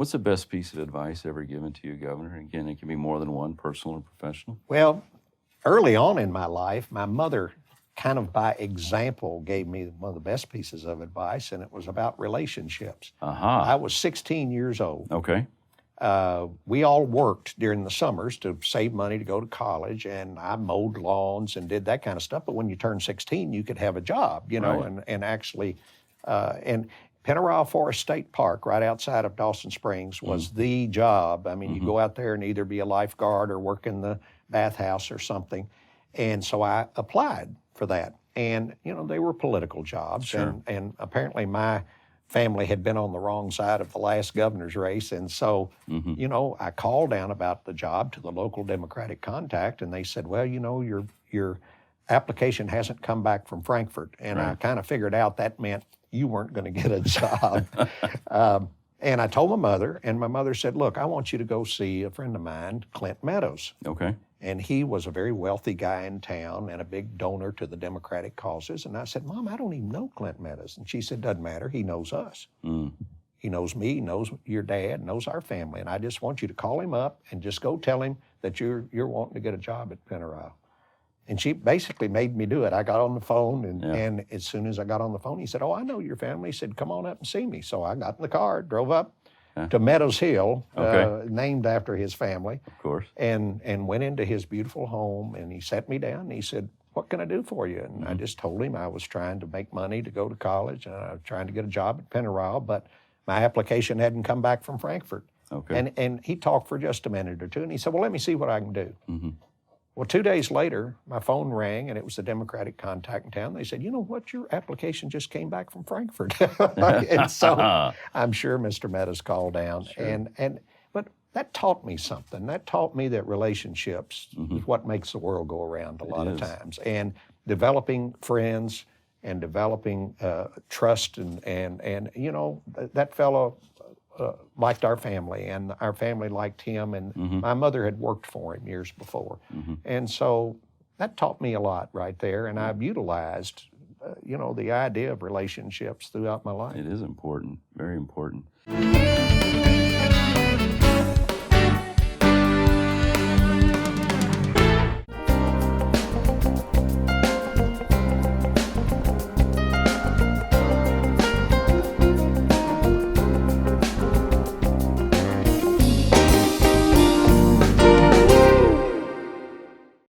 What's the best piece of advice ever given to you, Governor? Again, it can be more than one, personal and professional. Well, early on in my life, my mother kind of by example gave me one of the best pieces of advice, and it was about relationships. I was 16 years old. Okay. We all worked during the summers to save money to go to college, and I mowed lawns and did that kind of stuff. But when you turned 16, you could have a job, you know, Right. and actually, and Pennyrile Forest State Park, right outside of Dawson Springs, was the job. I mean, you go out there and either be a lifeguard or work in the bathhouse or something. And so I applied for that. And, you know, they were political jobs. Sure. And apparently my family had been on the wrong side of the last governor's race. And so, you know, I called down about the job to the local Democratic contact, and they said, well, you know, your application hasn't come back from Frankfort. And I kind of figured out that meant you weren't going to get a job. And I told my mother, and my mother said, look, I want you to go see a friend of mine, Clint Meadows. Okay. And he was a very wealthy guy in town and a big donor to the Democratic causes. And I said, Mom, I don't even know Clint Meadows. And she said, doesn't matter. He knows us. He knows me, he knows your dad, knows our family. And I just want you to call him up and just go tell him that you're wanting to get a job at Pennyrile. And she basically made me do it. I got on the phone, and as soon as I got on the phone, he said, oh, I know your family. He said, come on up and see me. So I got in the car, drove up to Meadows Hill, named after his family. Of course. And went into his beautiful home, and he sat me down, and he said, what can I do for you? And I just told him I was trying to make money to go to college, and I was trying to get a job at Pennyrile, but my application hadn't come back from Frankfort. Okay. And he talked for just a minute or two, and he said, well, let me see what I can do. Well, 2 days later, my phone rang, and it was the Democratic contact in town. They said, you know what, your application just came back from Frankfort. And so I'm sure Mr. Meadows called down. Sure. But that taught me something. That taught me that relationships is what makes the world go around a lot of times. And developing friends and developing trust, and you know, that fellow liked our family, and our family liked him, and my mother had worked for him years before. And so that taught me a lot right there, and I've utilized, you know, the idea of relationships throughout my life. It is important, very important.